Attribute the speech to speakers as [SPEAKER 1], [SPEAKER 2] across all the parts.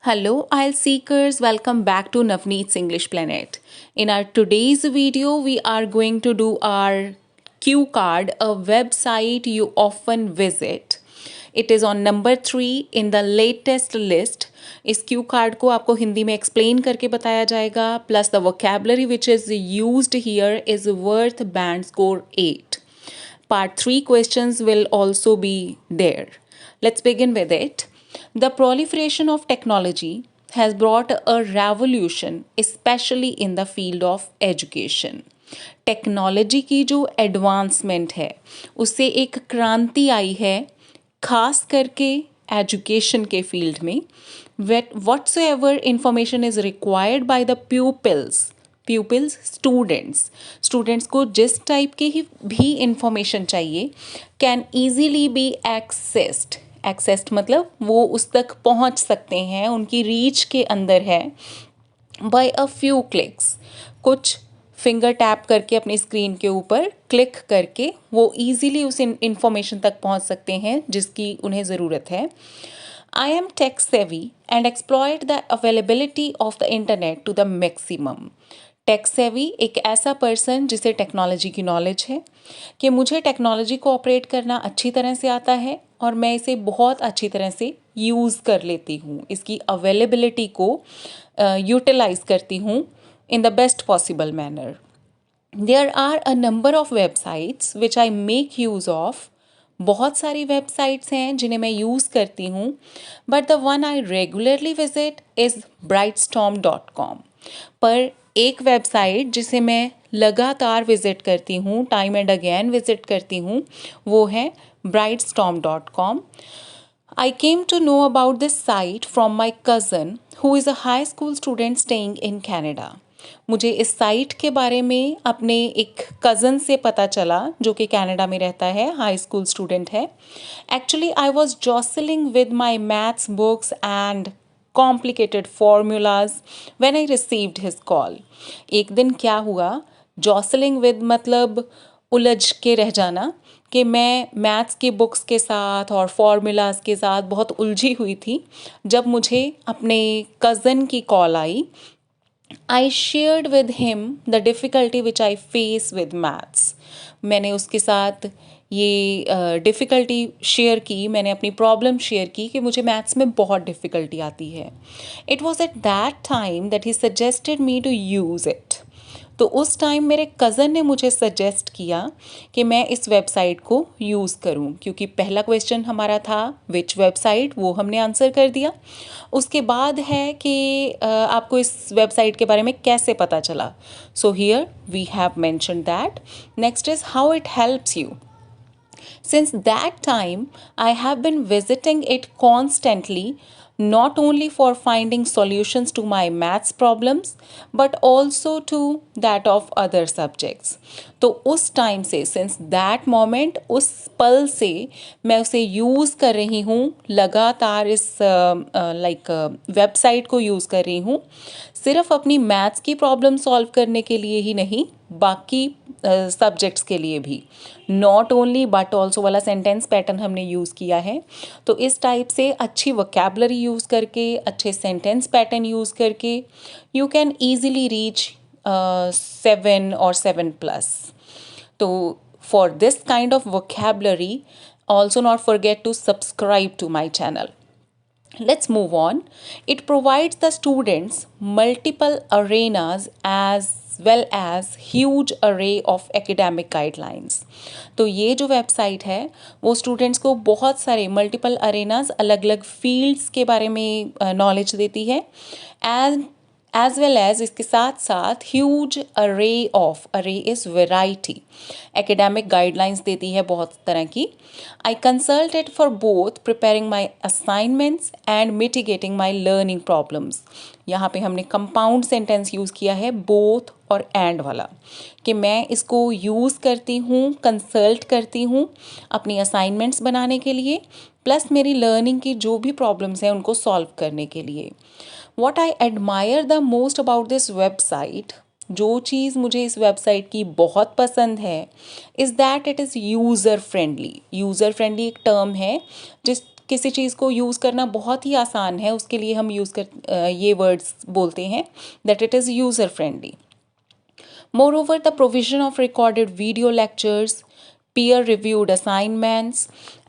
[SPEAKER 1] Hello, IELTS seekers. Welcome back to Navneet's English Planet. In our today's video, we are going to do our cue card, a website you often visit. It is on number 3 in the latest list. इस Q card को आपको हिंदी में explain करके बताया जाएगा. Plus the vocabulary which is used here is worth band score 8. Part 3 questions will also be there. Let's begin with it. The proliferation of technology has brought a revolution, especially in the field of education. Technology की जो advancement है उससे एक क्रांति आई है खास करके education के फील्ड में. whatsoever information is required by the pupils students को जिस टाइप की ही भी इंफॉर्मेशन चाहिए कैन ईजीली बी एक्सेस्ड मतलब वो उस तक पहुंच सकते हैं, उनकी रीच के अंदर है बाय अ फ्यू क्लिक्स. कुछ फिंगर टैप करके अपनी स्क्रीन के ऊपर क्लिक करके वो ईजीली उस इंफॉर्मेशन तक पहुंच सकते हैं जिसकी उन्हें ज़रूरत है. I am tech savvy and exploit the availability of the internet to the maximum. Tech savvy एक ऐसा पर्सन जिसे टेक्नोलॉजी की नॉलेज है कि मुझे टेक्नोलॉजी को ऑपरेट करना अच्छी तरह से आता है और मैं इसे बहुत अच्छी तरह से यूज़ कर लेती हूँ, इसकी अवेलेबिलिटी को यूटिलाइज करती हूँ in the best possible manner. There are a number of websites which I make use of. बहुत सारी वेबसाइट्स हैं जिन्हें मैं यूज़ करती हूँ, but the one I regularly visit is brightstorm.com. पर एक वेबसाइट जिसे मैं लगातार विज़िट करती हूँ, टाइम एंड अगेन विज़िट करती हूँ, वो है brightstorm.com. I came to know about this site from my cousin who is a high school student staying in Canada. मुझे इस साइट के बारे में अपने एक कज़न से पता चला जो कि कनाडा में रहता है, हाई स्कूल स्टूडेंट है. Actually I was juggling with my maths books and complicated formulas when I received his call. एक दिन क्या हुआ, जॉसलिंग विद मतलब उलझ के रह जाना, कि मैं मैथ्स की बुक्स के साथ और फॉर्मूलाज के साथ बहुत उलझी हुई थी जब मुझे अपने कज़न की call I. I shared with him the difficulty which I face with maths. मैंने उसके साथ ये डिफ़िकल्टी शेयर की, मैंने अपनी प्रॉब्लम शेयर की कि मुझे मैथ्स में बहुत डिफ़िकल्टी आती है. It was at that time that he suggested me to use it. तो उस टाइम मेरे कज़न ने मुझे सजेस्ट किया कि मैं इस वेबसाइट को यूज़ करूं, क्योंकि पहला क्वेश्चन हमारा था विच वेबसाइट, वो हमने आंसर कर दिया. उसके बाद है कि आपको इस वेबसाइट के बारे में कैसे पता चला. So here we have mention that. Next is how it helps you. Since that time, I have been visiting it constantly, not only for finding solutions to my maths problems, but also to that of other subjects. तो उस time से, since that moment, उस पल से मैं उसे use कर रही हूँ, लगातार इस वेबसाइट को यूज़ कर रही हूँ, सिर्फ अपनी मैथ्स की प्रॉब्लम सॉल्व करने के लिए ही नहीं, बाकी सब्जेक्ट्स के लिए भी. नॉट ओनली बट ऑल्सो वाला सेंटेंस पैटर्न हमने यूज़ किया है. तो इस टाइप से अच्छी वोकेबलरी यूज़ करके, अच्छे सेंटेंस पैटर्न यूज़ करके यू कैन ईजिली रीच 7 और 7+. तो for this kind of vocabulary also not forget to subscribe to my channel. Let's move on. It provides the students multiple arenas as well as huge array of academic guidelines. तो ये जो website है वो students को बहुत सारे multiple अरेनाज, अलग अलग फील्ड्स के बारे में नॉलेज देती है, एज वेल एज इसके साथ साथ ह्यूज अरे इज़ वेराइटी एकेडमिक गाइडलाइंस देती है बहुत तरह की. I consult it for both preparing my assignments and mitigating my learning problems. यहाँ पे हमने कंपाउंड सेंटेंस यूज़ किया है, बोथ और एंड वाला, कि मैं इसको यूज़ करती हूँ, कंसल्ट करती हूँ अपनी असाइनमेंट्स बनाने के लिए, प्लस मेरी लर्निंग की जो भी प्रॉब्लम्स हैं उनको सॉल्व करने के लिए. What I admire the most about this website जो चीज़ मुझे इस वेबसाइट की बहुत पसंद है is that it is user friendly. User friendly एक टर्म है, जिस किसी चीज़ को यूज़ करना बहुत ही आसान है उसके लिए हम ये वर्ड्स बोलते हैं that it is user friendly. Moreover, the provision of recorded video lectures, peer reviewed assignments,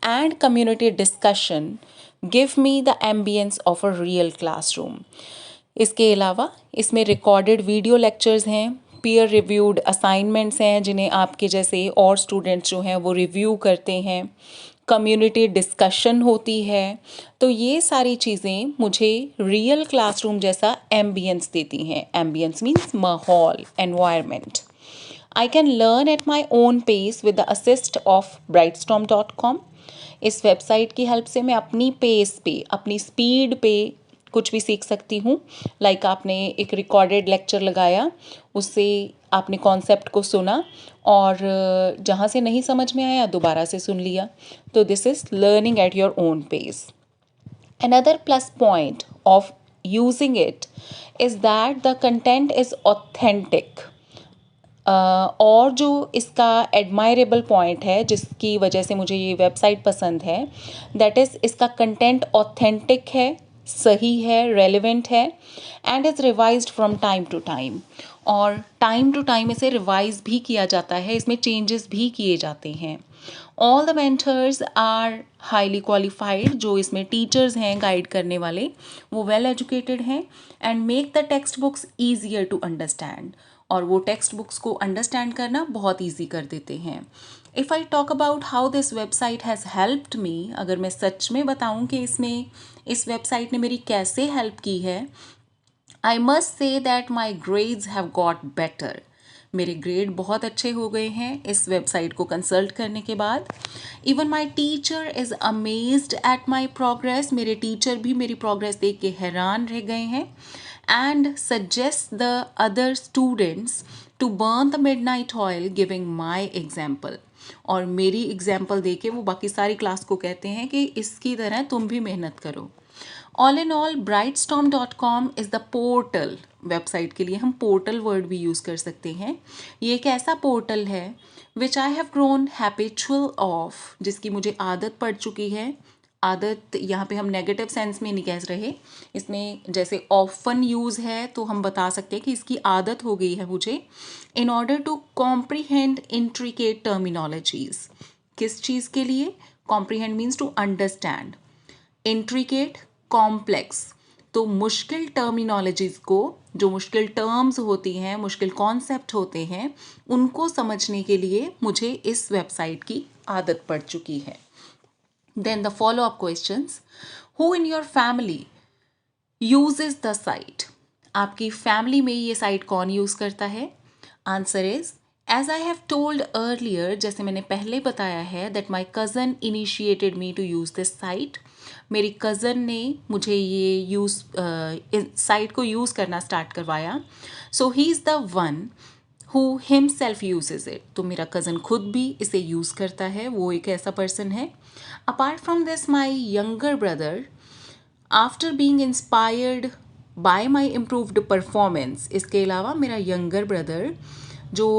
[SPEAKER 1] and community discussion give me the ambience of a real classroom. इसके अलावा इसमें रिकॉर्डेड वीडियो लेक्चर्स हैं, पीयर रिव्यूड असाइनमेंट्स हैं जिन्हें आपके जैसे और students जो हैं वो रिव्यू करते हैं, कम्युनिटी डिस्कशन होती है। तो ये सारी चीज़ें मुझे रियल क्लासरूम जैसा एम्बियंस देती हैं। एम्बियंस मीन्स माहौल, environment. I can learn at my own pace with the assist of brightstorm.com। इस वेबसाइट की हेल्प से मैं अपनी पेस पे, अपनी स्पीड पे कुछ भी सीख सकती हूँ। लाइक आपने एक रिकॉर्डेड लेक्चर लगाया, उससे आपने कॉन्सेप्ट को सुना और जहाँ से नहीं समझ में आया दोबारा से सुन लिया। तो this is learning at your own pace. Another plus point of using it is that the content is authentic. और जो इसका एडमायरेबल पॉइंट है जिसकी वजह से मुझे ये वेबसाइट पसंद है, दैट इज़ इसका कंटेंट ऑथेंटिक है, सही है, रेलिवेंट है and is revised from time to time. और टाइम टू टाइम इसे रिवाइज भी किया जाता है, इसमें चेंजेस भी किए जाते हैं। All the mentors are highly qualified. जो इसमें टीचर्स हैं गाइड करने वाले वो वेल एजुकेटेड हैं and make the text books easier to understand. और वो टेक्स्ट बुक्स को अंडरस्टैंड करना बहुत ईजी कर देते हैं। If I talk about how this website has helped me, अगर मैं सच में बताऊं कि इस वेबसाइट ने मेरी कैसे हेल्प की है, I must say that my grades have got better. मेरे ग्रेड बहुत अच्छे हो गए हैं इस वेबसाइट को कंसल्ट करने के बाद। Even my teacher is amazed at my progress. मेरे टीचर भी मेरी प्रोग्रेस देख के हैरान रह गए हैं and suggest the other students to burn the midnight oil giving my example। और मेरी एग्जाम्पल दे के वो बाकी सारी क्लास को कहते हैं कि इसकी तरह तुम भी मेहनत करो। All in all brightstorm.com is the portal. Website के लिए हम पोर्टल वर्ड भी यूज़ कर सकते हैं। ये एक ऐसा पोर्टल है which I have grown habitual of, जिसकी मुझे आदत पड़ चुकी है। आदत यहाँ पे हम नेगेटिव सेंस में नहीं कह रहे, इसमें जैसे ऑफन यूज़ है तो हम बता सकते हैं कि इसकी आदत हो गई है मुझे। In order to comprehend intricate terminologies. किस चीज़ के लिए? Comprehend means to understand, intricate complex. तो मुश्किल टर्मिनोलॉजीज को, जो मुश्किल टर्म्स होती हैं, मुश्किल कॉन्सेप्ट होते हैं, उनको समझने के लिए मुझे इस वेबसाइट की आदत पड़ चुकी है। Then the follow-up questions. Who in your family uses the site? आपकी फैमिली में ये साइट कौन यूज़ करता है? Answer is as I have told earlier, जैसे मैंने पहले बताया है, that my cousin initiated me to use this site. मेरी कज़न ने मुझे ये साइट को यूज़ करना स्टार्ट करवाया। So he is the one who himself uses it। तो मेरा कज़न खुद भी इसे यूज़ करता है, वो एक ऐसा पर्सन है। Apart from this my younger brother, after being inspired by my improved performance, इसके अलावा मेरा यंगर ब्रदर जो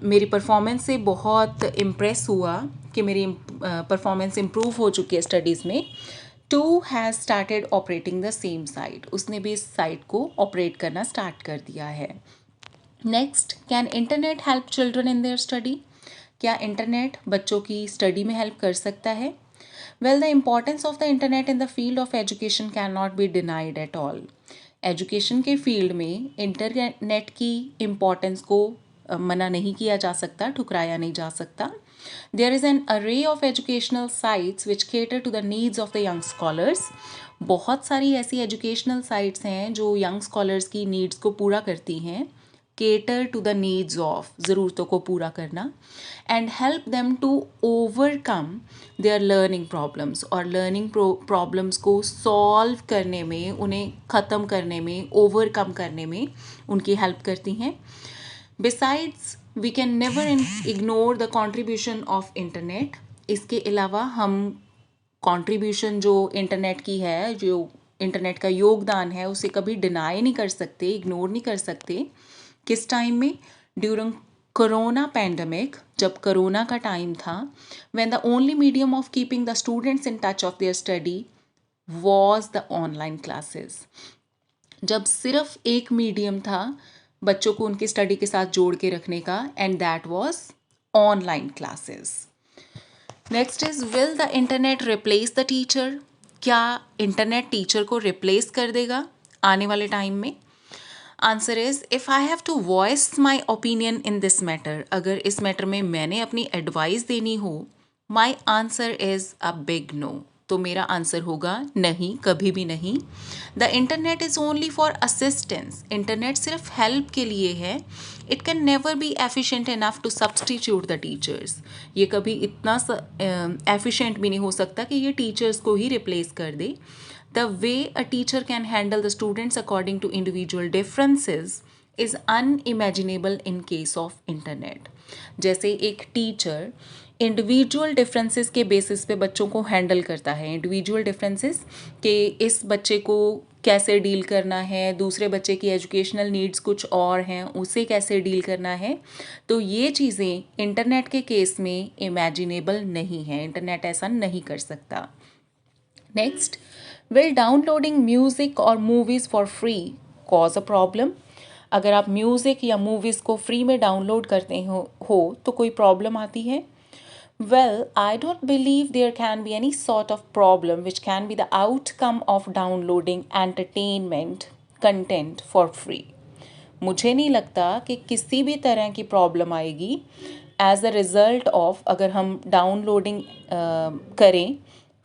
[SPEAKER 1] मेरी परफॉर्मेंस से बहुत इम्प्रेस हुआ कि मेरी परफॉर्मेंस इम्प्रूव हो चुकी है स्टडीज़ में, too has started operating the same site. उसने भी इस साइट को ऑपरेट करना स्टार्ट कर दिया है। Next, can internet help children in their study? क्या इंटरनेट बच्चों की स्टडी में हेल्प कर सकता है? Well, the importance of the internet in the field of education can not be denied at all. Education के फील्ड में इंटरनेट की इम्पॉर्टेंस को मना नहीं किया जा सकता, ठुकराया नहीं जा सकता। There is an array of educational sites which cater to the needs of the young scholars. बहुत सारी ऐसी एजुकेशनल साइट्स हैं जो यंग स्कॉलर्स की नीड्स को पूरा करती हैं। Cater to the needs of, ज़रूरतों को पूरा करना, and help them to overcome their learning problems. और लर्निंग प्रॉब्लम्स को सॉल्व करने में, उन्हें ख़त्म करने में, ओवरकम करने में उनकी हेल्प करती हैं। Besides, we can never ignore the contribution of internet. इसके अलावा हम कॉन्ट्रीब्यूशन जो इंटरनेट की है, जो इंटरनेट का योगदान है, उसे कभी डिनाई नहीं कर सकते, इग्नोर नहीं कर सकते। किस टाइम में? ड्यूरिंग कोरोना पैंडमिक, जब कोरोना का टाइम था, when the only medium of keeping the students in touch of their study was the online classes. जब सिर्फ एक मीडियम था बच्चों को उनकी स्टडी के साथ जोड़ के रखने का, and that was online classes. Next is, will the internet replace the teacher? क्या इंटरनेट टीचर को रिप्लेस कर देगा आने वाले टाइम में? Answer is, if I have to voice my opinion in this matter, अगर इस मैटर में मैंने अपनी एडवाइस देनी हो, my answer is a big no. तो मेरा आंसर होगा नहीं, कभी भी नहीं। The internet is only for assistance, internet सिर्फ हेल्प के लिए है। It can never be efficient enough to substitute the teachers, ये कभी इतना एफिशिएंट भी नहीं हो सकता कि ये टीचर्स को ही रिप्लेस कर दे। The way a teacher can handle the students according to individual differences is unimaginable in case of internet. जैसे एक टीचर इंडिविजुअल डिफरेंसेस के बेसिस पे बच्चों को हैंडल करता है, इंडिविजुअल डिफरेंसेस कि इस बच्चे को कैसे डील करना है, दूसरे बच्चे की एजुकेशनल नीड्स कुछ और हैं, उसे कैसे डील करना है, तो ये चीज़ें इंटरनेट के केस में इमेजिनेबल नहीं है, इंटरनेट ऐसा नहीं कर सकता। नेक्स्ट, विल डाउनलोडिंग म्यूज़िक और movies for free cause a problem? अगर आप म्यूज़िक या मूवीज़ को फ्री में डाउनलोड करते हो तो कोई प्रॉब्लम आती है? Well, I don't believe there can be any sort of problem which can be the outcome of downloading entertainment content for free. मुझे नहीं लगता कि किसी भी तरह की प्रॉब्लम आएगी एज अ रिज़ल्ट ऑफ अगर हम डाउनलोडिंग करें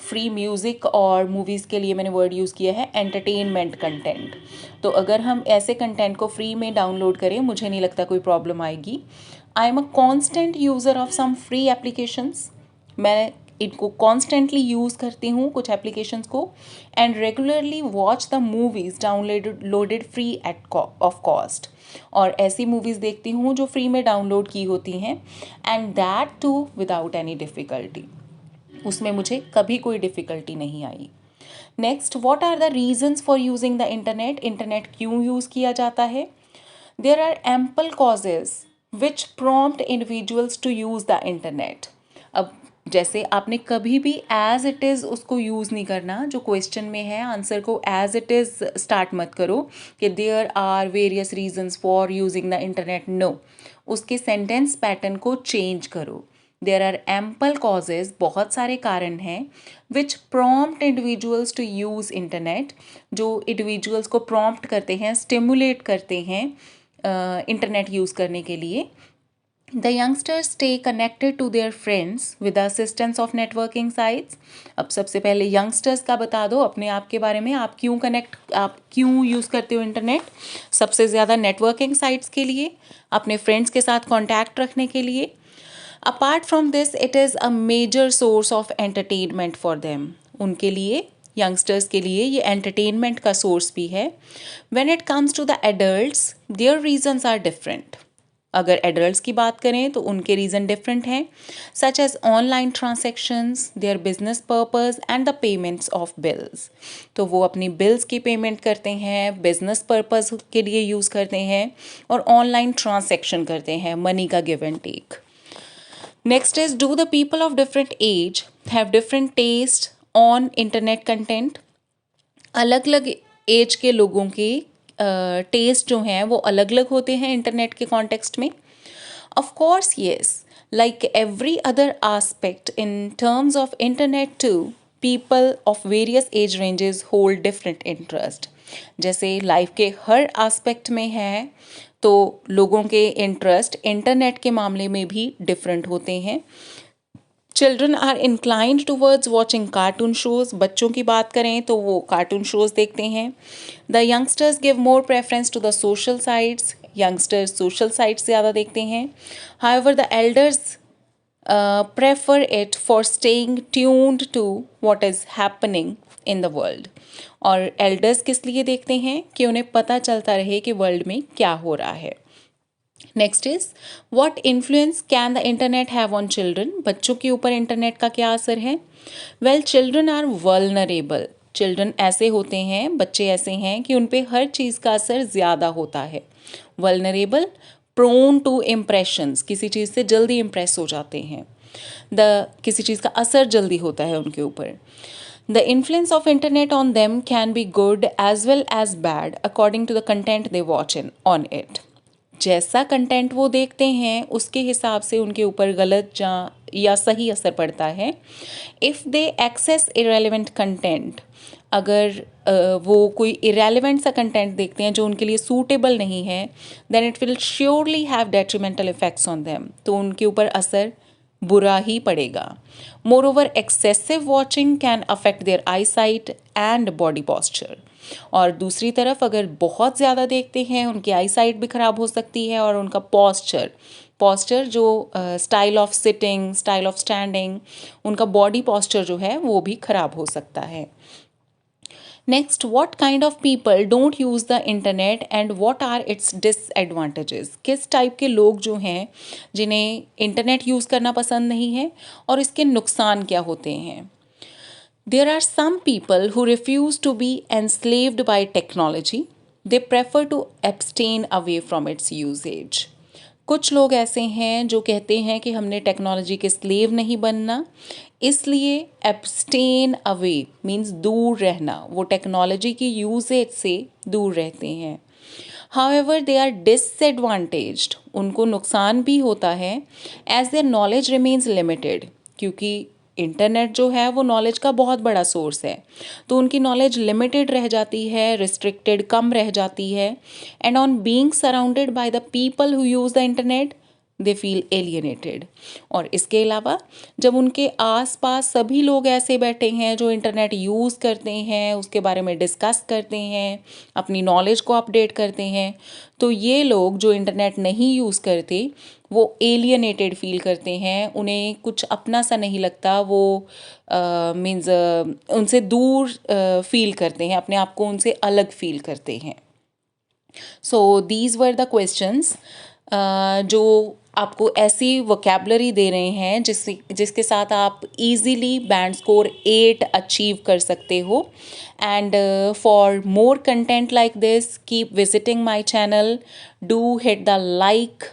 [SPEAKER 1] फ्री म्यूज़िक और मूवीज़ के लिए मैंने वर्ड यूज़ किया है एंटरटेनमेंट कंटेंट। तो अगर हम ऐसे कंटेंट को फ्री में डाउनलोड करें, मुझे नहीं लगता कोई प्रॉब्लम आएगी। I am a constant user of some free applications, मैं इनको कॉन्स्टेंटली यूज़ करती हूँ कुछ एप्लीकेशंस को, and regularly watch the movies downloaded free at of cost, और ऐसी मूवीज़ देखती हूँ जो फ्री में डाउनलोड की होती हैं, and that too without any difficulty, उसमें मुझे कभी कोई डिफ़िकल्टी नहीं आई। Next, what are the reasons for using the internet? Internet क्यों यूज़ किया जाता है? There are ample causes which prompt individuals to use the internet. अब जैसे आपने कभी भी एज इट इज़ उसको यूज़ नहीं करना, जो क्वेश्चन में है आंसर को एज इट इज़ स्टार्ट मत करो कि there are various reasons for using the internet. No, उसके सेंटेंस पैटर्न को चेंज करो। देयर आर एम्पल कॉजेज, बहुत सारे कारण हैं, which prompt individuals to use internet, जो इंडिविजुअल्स को प्रॉम्प्ट करते हैं, स्टिमुलेट करते हैं इंटरनेट यूज़ करने के लिए। The youngsters stay connected to their friends with the assistance of networking sites. अब सबसे पहले यंगस्टर्स का बता दो अपने आप के बारे में, आप क्यों यूज़ करते हो इंटरनेट? सबसे ज़्यादा नेटवर्किंग साइट्स के लिए, अपने फ्रेंड्स के साथ कॉन्टैक्ट रखने के लिए। Apart from this, it is a major source of entertainment for them, उनके लिए, यंगस्टर्स के लिए ये एंटरटेनमेंट का सोर्स भी है। When it comes to the adults, their reasons are different. अगर एडल्ट्स की बात करें तो उनके रीज़न डिफरेंट हैं, such as online transactions, their business purpose and the payments of bills. तो वो अपनी बिल्स की पेमेंट करते हैं, बिजनेस पर्पस के लिए यूज़ करते हैं, और ऑनलाइन ट्रांजेक्शन करते हैं, मनी का give and take. Next is, do the people of different age have different taste on internet content? अलग अलग एज के लोगों के टेस्ट जो हैं वो अलग अलग होते हैं इंटरनेट के कॉन्टेक्स्ट में। Of course yes, like every other aspect in terms of internet too, people of various age ranges hold different interest. जैसे लाइफ के हर आस्पेक्ट में है, तो लोगों के इंटरेस्ट इंटरनेट के मामले में भी डिफरेंट होते हैं। Children are inclined towards watching cartoon shows, बच्चों की बात करें तो वो कार्टून शोज़ देखते हैं। The youngsters give more preference to the social sites, youngsters social sites ज़्यादा देखते हैं। However the elders prefer it for staying tuned to what is happening in the world। और एल्डर्स किस लिए देखते हैं? कि उन्हें पता चलता रहे कि वर्ल्ड में क्या हो रहा है। Next is, what influence can the internet have on children? बच्चों के ऊपर इंटरनेट का क्या असर है? Well, children are vulnerable. Children ऐसे होते हैं, बच्चे ऐसे हैं कि उन पे हर चीज़ का असर ज़्यादा होता है, वल्नरेबल, प्रोन टू इम्प्रेशंस, किसी चीज़ से जल्दी इम्प्रेस हो जाते हैं, किसी चीज़ का असर जल्दी होता है उनके ऊपर। The influence of internet on them can be good as well as bad according to the content they watch in on it. जैसा कंटेंट वो देखते हैं उसके हिसाब से उनके ऊपर गलत या सही असर पड़ता है। If they access irrelevant content, अगर वो कोई इरेलीवेंट सा कंटेंट देखते हैं जो उनके लिए सूटेबल नहीं है, then it will surely have detrimental effects on them, तो उनके ऊपर असर बुरा ही पड़ेगा। Moreover excessive watching can affect their eyesight and body posture. और दूसरी तरफ अगर बहुत ज़्यादा देखते हैं उनकी आई साइट भी ख़राब हो सकती है और उनका पॉस्चर जो style of sitting, style of standing, उनका बॉडी पॉस्चर जो है वो भी ख़राब हो सकता है। Next, what kind of people don't use the internet and what are its disadvantages. किस टाइप के लोग जो हैं जिन्हें इंटरनेट यूज़ करना पसंद नहीं है और इसके नुकसान क्या होते हैं। There are some people who refuse to be enslaved by technology. They prefer to abstain away from its usage. कुछ लोग ऐसे हैं जो कहते हैं कि हमने टेक्नोलॉजी के स्लेव नहीं बनना, इसलिए एब्सटेन अवे मीन्स दूर रहना, वो टेक्नोलॉजी की यूजेज से दूर रहते हैं। हाउएवर दे आर डिसएडवांटेज्ड, उनको नुकसान भी होता है, as their knowledge remains limited, क्योंकि इंटरनेट जो है वो नॉलेज का बहुत बड़ा सोर्स है, तो उनकी नॉलेज लिमिटेड रह जाती है, रिस्ट्रिक्टेड कम रह जाती है। And on being surrounded by the people who use the internet they feel alienated. और इसके अलावा जब उनके आसपास सभी लोग ऐसे बैठे हैं जो इंटरनेट यूज़ करते हैं, उसके बारे में डिस्कस करते हैं, अपनी नॉलेज को अपडेट करते हैं, तो ये लोग जो इंटरनेट नहीं यूज़ करते वो एलियनेटेड फील करते हैं, उन्हें कुछ अपना सा नहीं लगता, वो मीन्स उनसे दूर फील करते हैं, अपने आप को उनसे अलग फील करते हैं। So these were the questions जो आपको ऐसी वोकेबलरी दे रहे हैं जिसके साथ आप इजीली बैंड स्कोर 8 अचीव कर सकते हो। And for more content like this keep visiting my channel, do hit the like